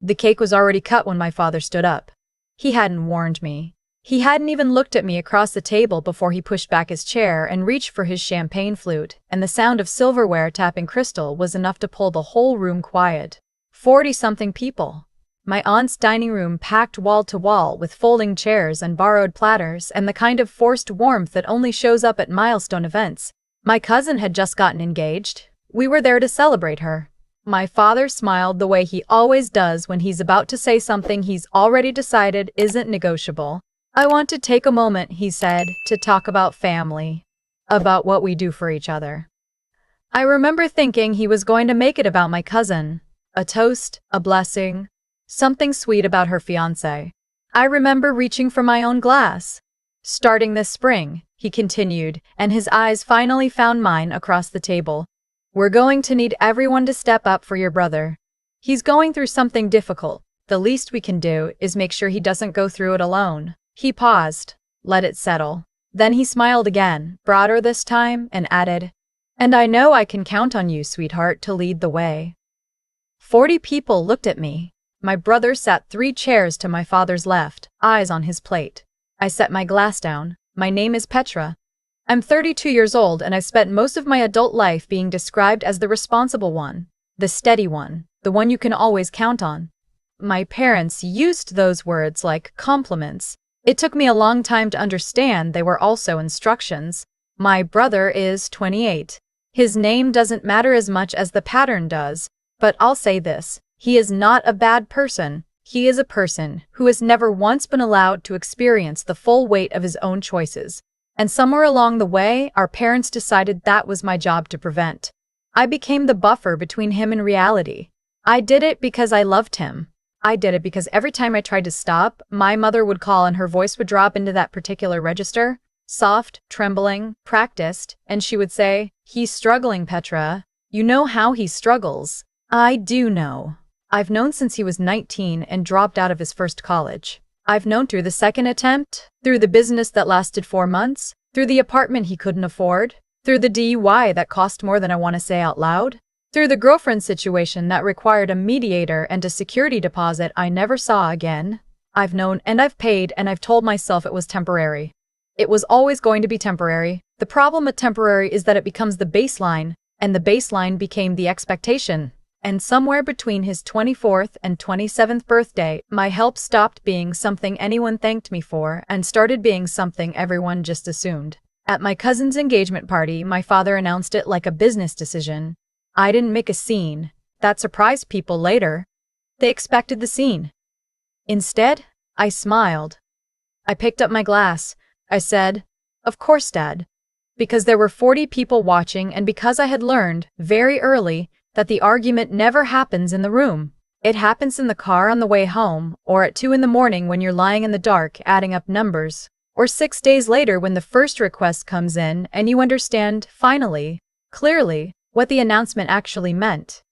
The cake was already cut when my father stood up. He hadn't warned me. He hadn't even looked at me across the table before he pushed back his chair and reached for his champagne flute, and the sound of silverware tapping crystal was enough to pull the whole room quiet. 40-something people. My aunt's dining room packed wall to wall with folding chairs and borrowed platters and the kind of forced warmth that only shows up at milestone events. My cousin had just gotten engaged. We were there to celebrate her. My father smiled the way he always does when he's about to say something he's already decided isn't negotiable. "I want to take a moment," he said, "to talk about family. About what we do for each other." I remember thinking he was going to make it about my cousin. A toast, a blessing, something sweet about her fiancé. I remember reaching for my own glass. "Starting this spring," he continued, and his eyes finally found mine across the table. "We're going to need everyone to step up for your brother. He's going through something difficult. The least we can do is make sure he doesn't go through it alone." He paused, let it settle. Then he smiled again, broader this time, and added, "And I know I can count on you, sweetheart, to lead the way." 40 people looked at me. My brother sat 3 chairs to my father's left, eyes on his plate. I set my glass down. "My name is Petra. I'm 32 years old and I've spent most of my adult life being described as the responsible one, the steady one, the one you can always count on." My parents used those words like compliments. It took me a long time to understand they were also instructions. My brother is 28. His name doesn't matter as much as the pattern does, but I'll say this, he is not a bad person. He is a person who has never once been allowed to experience the full weight of his own choices. And somewhere along the way, our parents decided that was my job to prevent. I became the buffer between him and reality. I did it because I loved him. I did it because every time I tried to stop, my mother would call and her voice would drop into that particular register. Soft, trembling, practiced, and she would say, "He's struggling, Petra. You know how he struggles." I do know. I've known since he was 19 and dropped out of his first college. I've known through the second attempt, through the business that lasted 4 months, through the apartment he couldn't afford, through the DUI that cost more than I want to say out loud, through the girlfriend situation that required a mediator and a security deposit I never saw again. I've known and I've paid and I've told myself it was temporary. It was always going to be temporary. The problem with temporary is that it becomes the baseline, and the baseline became the expectation. And somewhere between his 24th and 27th birthday, my help stopped being something anyone thanked me for and started being something everyone just assumed. At my cousin's engagement party, my father announced it like a business decision. I didn't make a scene. That surprised people later. They expected the scene. Instead, I smiled. I picked up my glass. I said, "Of course, Dad." Because there were 40 people watching and because I had learned, very early, that the argument never happens in the room. It happens in the car on the way home, or at 2 in the morning when you're lying in the dark adding up numbers, or 6 days later when the first request comes in and you understand, finally, clearly, what the announcement actually meant.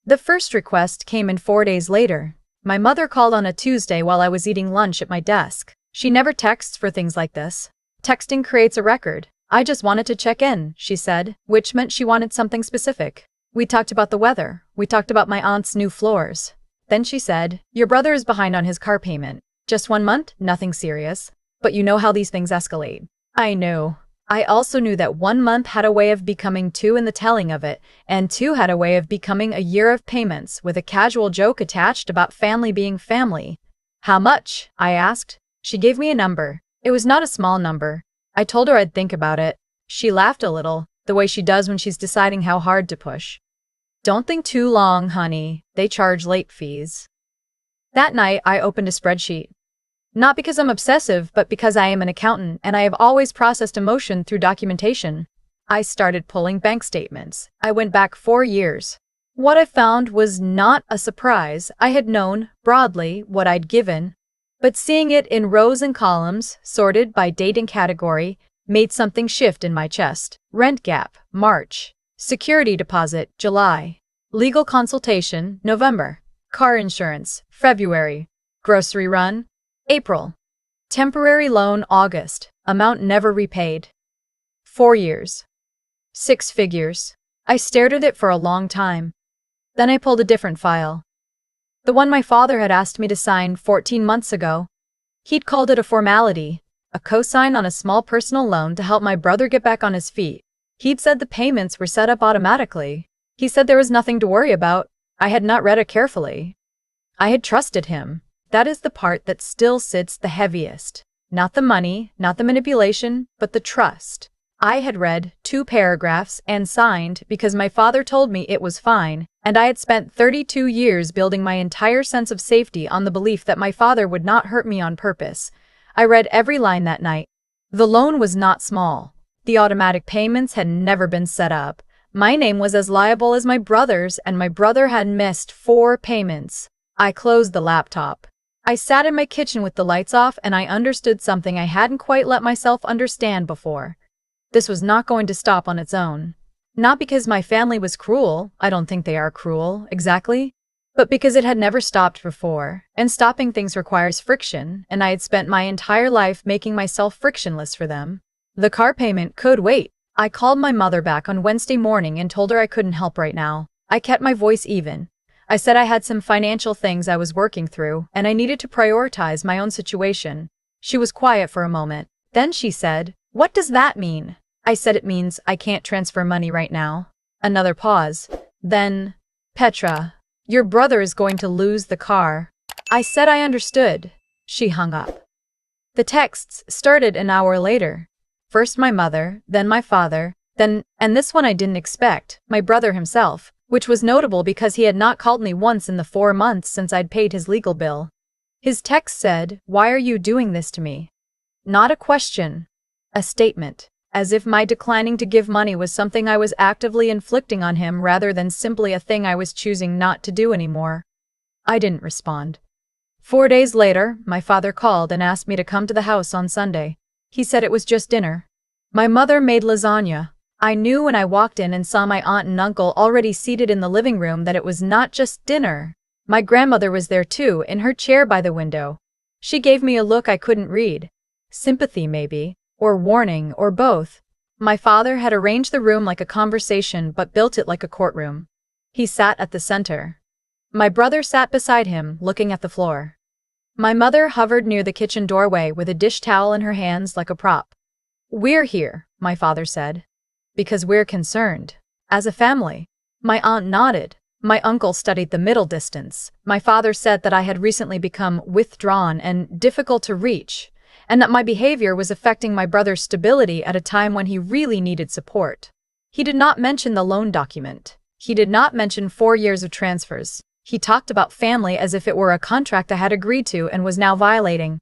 The first request came in 4 days later. My mother called on a Tuesday while I was eating lunch at my desk. She never texts for things like this. Texting creates a record. "I just wanted to check in," she said, which meant she wanted something specific. We talked about the weather. We talked about my aunt's new floors. Then she said, "Your brother is behind on his car payment. Just 1 month, nothing serious. But you know how these things escalate." I knew. I also knew that 1 month had a way of becoming 2 in the telling of it, and 2 had a way of becoming a year of payments with a casual joke attached about family being family. "How much?" I asked. She gave me a number. It was not a small number. I told her I'd think about it. She laughed a little, the way she does when she's deciding how hard to push. "Don't think too long, honey. They charge late fees." That night, I opened a spreadsheet. Not because I'm obsessive, but because I am an accountant and I have always processed emotion through documentation. I started pulling bank statements. I went back 4 years. What I found was not a surprise. I had known, broadly, what I'd given. But seeing it in rows and columns, sorted by date and category, made something shift in my chest. Rent gap, March. Security deposit, July. Legal consultation, November. Car insurance, February. Grocery run, April. Temporary loan, August. Amount never repaid. 4 years. 6 figures. I stared at it for a long time. Then I pulled a different file. The one my father had asked me to sign 14 months ago. He'd called it a formality, a cosign on a small personal loan to help my brother get back on his feet. He'd said the payments were set up automatically. He said there was nothing to worry about. I had not read it carefully. I had trusted him. That is the part that still sits the heaviest. Not the money, not the manipulation, but the trust. I had read 2 paragraphs and signed because my father told me it was fine, and I had spent 32 years building my entire sense of safety on the belief that my father would not hurt me on purpose. I read every line that night. The loan was not small. The automatic payments had never been set up. My name was as liable as my brother's, and my brother had missed 4 payments. I closed the laptop. I sat in my kitchen with the lights off, and I understood something I hadn't quite let myself understand before. This was not going to stop on its own. Not because my family was cruel, I don't think they are cruel, exactly, but because it had never stopped before, and stopping things requires friction, and I had spent my entire life making myself frictionless for them. The car payment could wait. I called my mother back on Wednesday morning and told her I couldn't help right now. I kept my voice even. I said I had some financial things I was working through, and I needed to prioritize my own situation. She was quiet for a moment. Then she said, "What does that mean?" I said it means I can't transfer money right now. Another pause. Then, "Petra, your brother is going to lose the car." I said I understood. She hung up. The texts started an hour later. First my mother, then my father, then, and this one I didn't expect, my brother himself, which was notable because he had not called me once in the 4 months since I'd paid his legal bill. His text said, "Why are you doing this to me?" Not a question. A statement. As if my declining to give money was something I was actively inflicting on him rather than simply a thing I was choosing not to do anymore. I didn't respond. 4 days later, my father called and asked me to come to the house on Sunday. He said it was just dinner. My mother made lasagna. I knew when I walked in and saw my aunt and uncle already seated in the living room that it was not just dinner. My grandmother was there too, in her chair by the window. She gave me a look I couldn't read. Sympathy, maybe. Or warning, or both. My father had arranged the room like a conversation but built it like a courtroom. He sat at the center. My brother sat beside him, looking at the floor. My mother hovered near the kitchen doorway with a dish towel in her hands like a prop. "We're here," my father said. "Because we're concerned. As a family." My aunt nodded. My uncle studied the middle distance. My father said that I had recently become withdrawn and difficult to reach, and that my behavior was affecting my brother's stability at a time when he really needed support. He did not mention the loan document. He did not mention 4 years of transfers. He talked about family as if it were a contract I had agreed to and was now violating.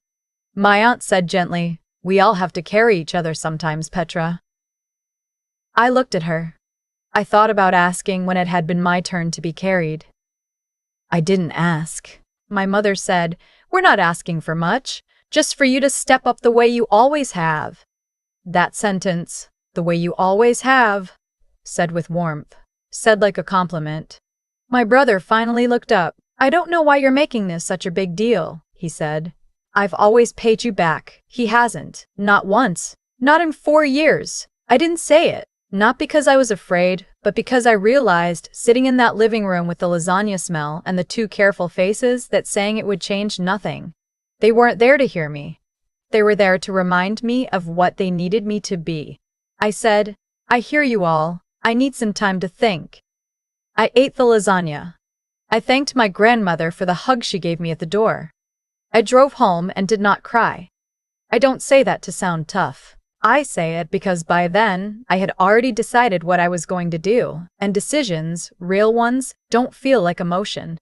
My aunt said gently, "We all have to carry each other sometimes, Petra." I looked at her. I thought about asking when it had been my turn to be carried. "I didn't ask." My mother said, "We're not asking for much. Just for you to step up the way you always have." That sentence, "the way you always have," said with warmth, said like a compliment. My brother finally looked up. "I don't know why you're making this such a big deal," he said. "I've always paid you back." He hasn't. Not once. Not in 4 years. I didn't say it. Not because I was afraid, but because I realized, sitting in that living room with the lasagna smell and the 2 careful faces, that saying it would change nothing. They weren't there to hear me. They were there to remind me of what they needed me to be. I said, "I hear you all. I need some time to think." I ate the lasagna. I thanked my grandmother for the hug she gave me at the door. I drove home and did not cry. I don't say that to sound tough. I say it because by then, I had already decided what I was going to do, and decisions, real ones, don't feel like emotion.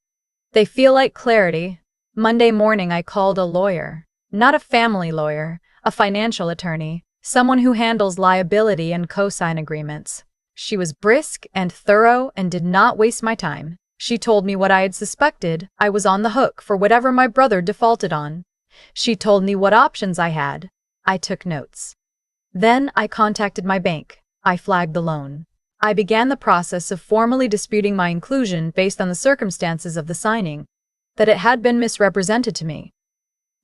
They feel like clarity. Monday morning I called a lawyer. Not a family lawyer, a financial attorney, someone who handles liability and cosign agreements. She was brisk and thorough and did not waste my time. She told me what I had suspected. I was on the hook for whatever my brother defaulted on. She told me what options I had. I took notes. Then I contacted my bank. I flagged the loan. I began the process of formally disputing my inclusion based on the circumstances of the signing, that it had been misrepresented to me.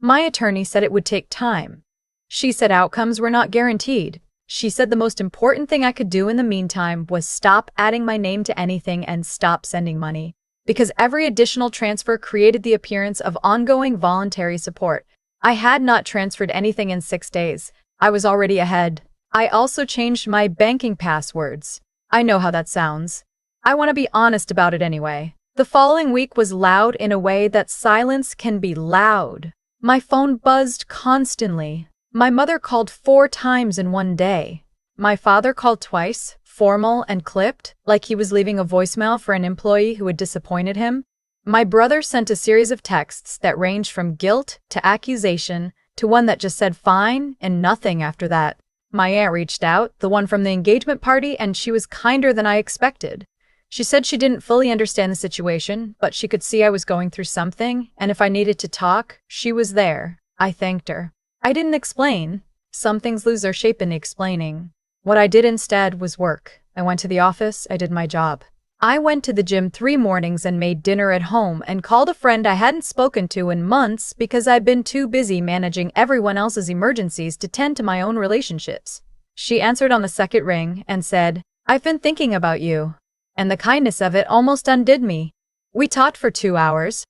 My attorney said it would take time. She said outcomes were not guaranteed. She said the most important thing I could do in the meantime was stop adding my name to anything and stop sending money. because every additional transfer created the appearance of ongoing voluntary support. I had not transferred anything in 6 days. I was already ahead. I also changed my banking passwords. I know how that sounds. I want to be honest about it anyway. The following week was loud in a way that silence can be loud. My phone buzzed constantly. My mother called 4 times in one day. My father called twice, formal and clipped, like he was leaving a voicemail for an employee who had disappointed him. My brother sent a series of texts that ranged from guilt to accusation to one that just said fine and nothing after that. My aunt reached out, the one from the engagement party, and she was kinder than I expected. She said she didn't fully understand the situation, but she could see I was going through something, and if I needed to talk, she was there. I thanked her. I didn't explain. Some things lose their shape in the explaining. What I did instead was work. I went to the office, I did my job. I went to the gym 3 mornings and made dinner at home and called a friend I hadn't spoken to in months because I'd been too busy managing everyone else's emergencies to tend to my own relationships. She answered on the second ring and said, "I've been thinking about you." And the kindness of it almost undid me. We talked for 2 hours.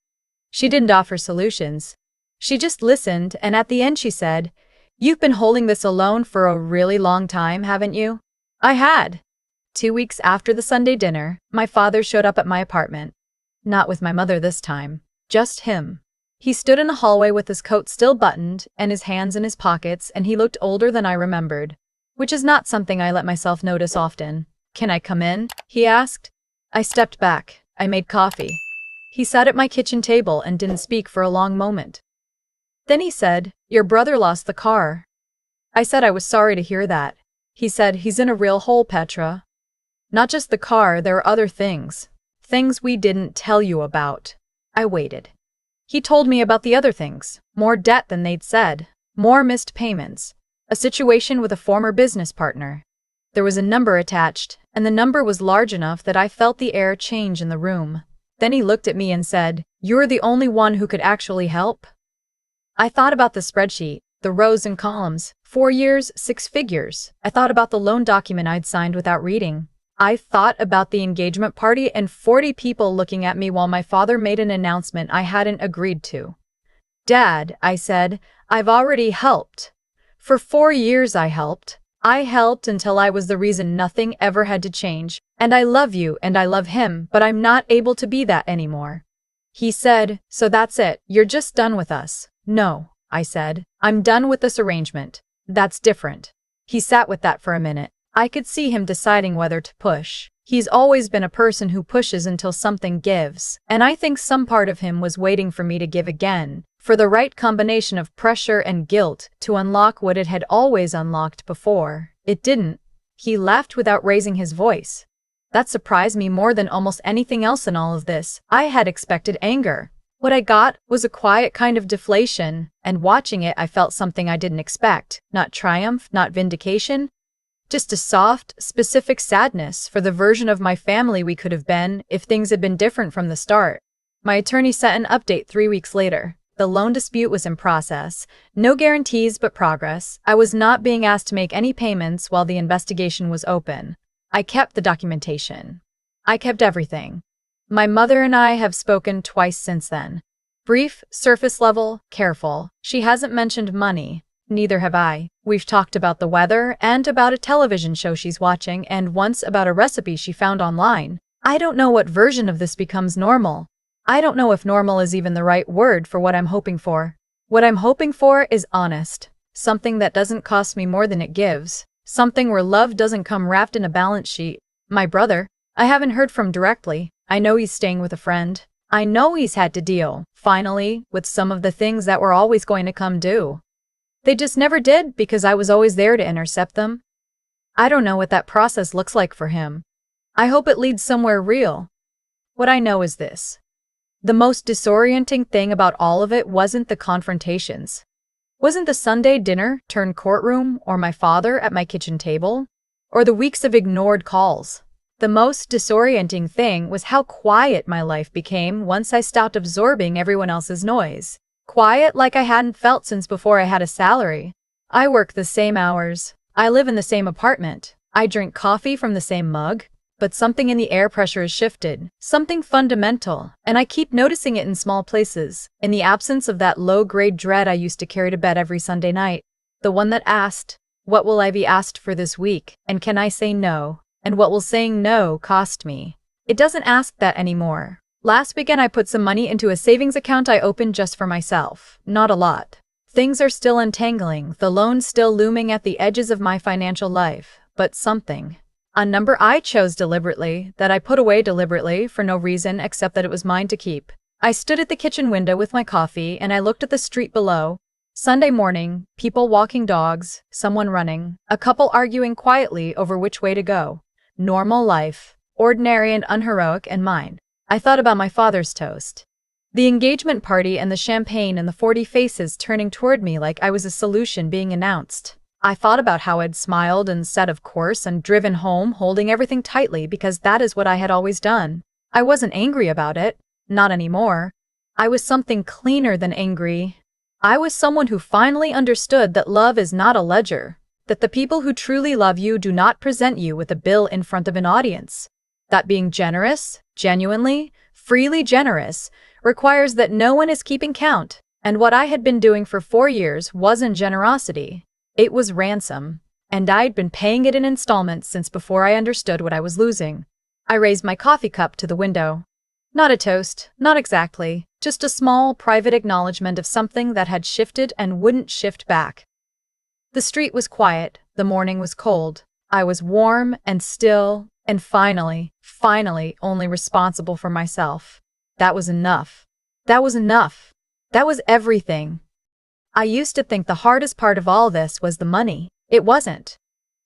She didn't offer solutions. She just listened, and at the end she said, "You've been holding this alone for a really long time, haven't you?" I had. 2 weeks after the Sunday dinner, my father showed up at my apartment. Not with my mother this time, just him. He stood in the hallway with his coat still buttoned and his hands in his pockets, and he looked older than I remembered, which is not something I let myself notice often. "Can I come in?" he asked. I stepped back. I made coffee. He sat at my kitchen table and didn't speak for a long moment. Then he said, "Your brother lost the car." I said I was sorry to hear that. He said, "He's in a real hole, Petra. Not just the car, there are other things. Things we didn't tell you about." I waited. He told me about the other things. More debt than they'd said. More missed payments. A situation with a former business partner. There was a number attached, and the number was large enough that I felt the air change in the room. Then he looked at me and said, "You're the only one who could actually help?" I thought about the spreadsheet, the rows and columns, 4 years, 6 figures. I thought about the loan document I'd signed without reading. I thought about the engagement party and 40 people looking at me while my father made an announcement I hadn't agreed to. "Dad," I said, "I've already helped. For 4 years I helped. I helped until I was the reason nothing ever had to change, and I love you and I love him, but I'm not able to be that anymore." He said, "So that's it, you're just done with us." "No," I said, "I'm done with this arrangement. That's different." He sat with that for a minute. I could see him deciding whether to push. He's always been a person who pushes until something gives, and I think some part of him was waiting for me to give again, for the right combination of pressure and guilt to unlock what it had always unlocked before. It didn't. He laughed without raising his voice. That surprised me more than almost anything else in all of this. I had expected anger. What I got was a quiet kind of deflation, and watching it I felt something I didn't expect. Not triumph, not vindication. Just a soft, specific sadness for the version of my family we could have been if things had been different from the start. My attorney sent an update 3 weeks later. The loan dispute was in process. No guarantees but progress. I was not being asked to make any payments while the investigation was open. I kept the documentation. I kept everything. My mother and I have spoken twice since then. Brief, surface level, careful. She hasn't mentioned money. Neither have I. We've talked about the weather and about a television show she's watching and once about a recipe she found online. I don't know what version of this becomes normal. I don't know if normal is even the right word for what I'm hoping for. What I'm hoping for is honest. Something that doesn't cost me more than it gives. Something where love doesn't come wrapped in a balance sheet. My brother, I haven't heard from directly. I know he's staying with a friend. I know he's had to deal, finally, with some of the things that were always going to come due. They just never did because I was always there to intercept them. I don't know what that process looks like for him. I hope it leads somewhere real. What I know is this. The most disorienting thing about all of it wasn't the confrontations. Wasn't the Sunday dinner turned courtroom or my father at my kitchen table, or the weeks of ignored calls. The most disorienting thing was how quiet my life became once I stopped absorbing everyone else's noise. Quiet like I hadn't felt since before I had a salary. I work the same hours. I live in the same apartment. I drink coffee from the same mug. but something in the air pressure has shifted, something fundamental, and I keep noticing it in small places, in the absence of that low-grade dread I used to carry to bed every Sunday night. The one that asked, what will I be asked for this week, and can I say no, and what will saying no cost me? It doesn't ask that anymore. Last weekend I put some money into a savings account I opened just for myself, not a lot. Things are still untangling, the loans still looming at the edges of my financial life, but something. A number I chose deliberately, that I put away deliberately for no reason except that it was mine to keep. I stood at the kitchen window with my coffee and I looked at the street below. Sunday morning, people walking dogs, someone running, a couple arguing quietly over which way to go. Normal life, ordinary and unheroic, and mine. I thought about my father's toast. The engagement party and the champagne and the 40 faces turning toward me like I was a solution being announced. I thought about how I'd smiled and said of course and driven home holding everything tightly because that is what I had always done. I wasn't angry about it. Not anymore. I was something cleaner than angry. I was someone who finally understood that love is not a ledger, that the people who truly love you do not present you with a bill in front of an audience. That being generous, genuinely, freely generous, requires that no one is keeping count, and what I had been doing for 4 years wasn't generosity. It was ransom, and I'd been paying it in installments since before I understood what I was losing. I raised my coffee cup to the window. Not a toast, not exactly, just a small, private acknowledgement of something that had shifted and wouldn't shift back. The street was quiet, the morning was cold, I was warm and still, and finally, only responsible for myself. That was enough. That was enough. That was everything. I used to think the hardest part of all this was the money. It wasn't.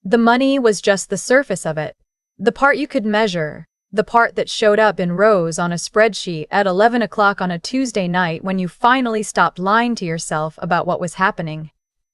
The money was just the surface of it. The part you could measure. The part that showed up in rows on a spreadsheet at 11 o'clock on a Tuesday night when you finally stopped lying to yourself about what was happening.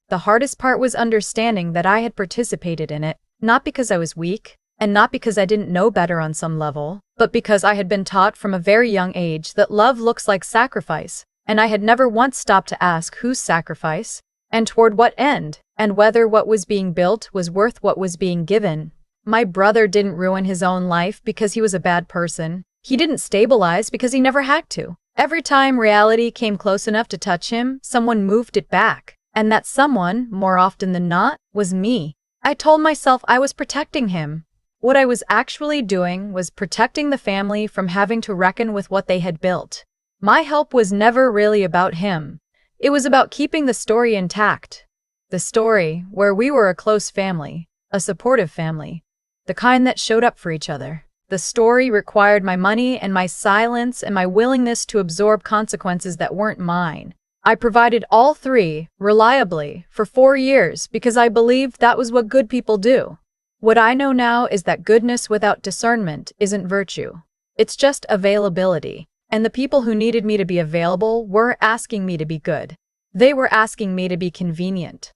The hardest part was understanding that I had participated in it, not because I was weak, and not because I didn't know better on some level, but because I had been taught from a very young age that love looks like sacrifice. And I had never once stopped to ask whose sacrifice, and toward what end, and whether what was being built was worth what was being given. My brother didn't ruin his own life because he was a bad person. He didn't stabilize because he never had to. Every time reality came close enough to touch him, someone moved it back. And that someone, more often than not, was me. I told myself I was protecting him. What I was actually doing was protecting the family from having to reckon with what they had built. My help was never really about him. It was about keeping the story intact. The story where we were a close family, a supportive family, the kind that showed up for each other. The story required my money and my silence and my willingness to absorb consequences that weren't mine. I provided all three, reliably, for 4 years because I believed that was what good people do. What I know now is that goodness without discernment isn't virtue. It's just availability. And the people who needed me to be available weren't asking me to be good. They were asking me to be convenient.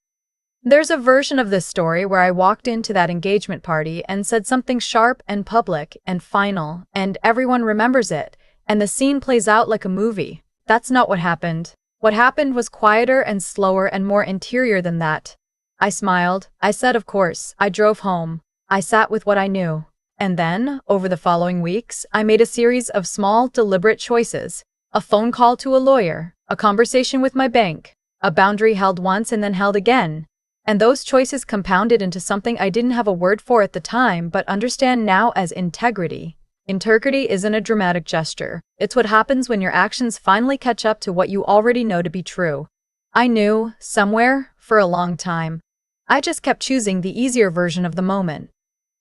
There's a version of this story where I walked into that engagement party and said something sharp and public and final, and everyone remembers it, and the scene plays out like a movie. That's not what happened. What happened was quieter and slower and more interior than that. I smiled. I said, of course. I drove home. I sat with what I knew. And then, over the following weeks, I made a series of small, deliberate choices. A phone call to a lawyer, a conversation with my bank, a boundary held once and then held again. And those choices compounded into something I didn't have a word for at the time but understand now as integrity. Integrity isn't a dramatic gesture. It's what happens when your actions finally catch up to what you already know to be true. I knew, somewhere, for a long time. I just kept choosing the easier version of the moment.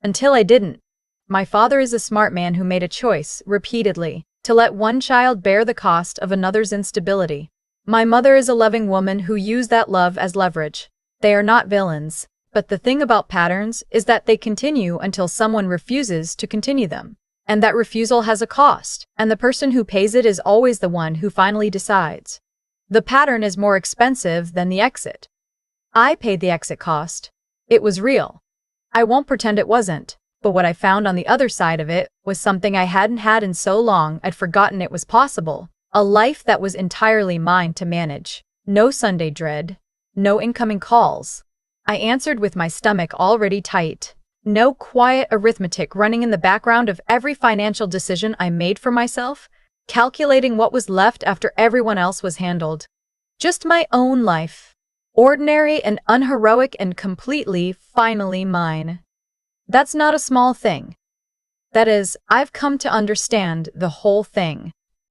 Until I didn't. My father is a smart man who made a choice, repeatedly, to let one child bear the cost of another's instability. My mother is a loving woman who used that love as leverage. They are not villains, but the thing about patterns is that they continue until someone refuses to continue them. And that refusal has a cost, and the person who pays it is always the one who finally decides. The pattern is more expensive than the exit. I paid the exit cost. It was real. I won't pretend it wasn't. But what I found on the other side of it was something I hadn't had in so long I'd forgotten it was possible. A life that was entirely mine to manage. No Sunday dread. No incoming calls. I answered with my stomach already tight. No quiet arithmetic running in the background of every financial decision I made for myself, calculating what was left after everyone else was handled. Just my own life. Ordinary and unheroic and completely, finally mine. That's not a small thing. That is, I've come to understand the whole thing.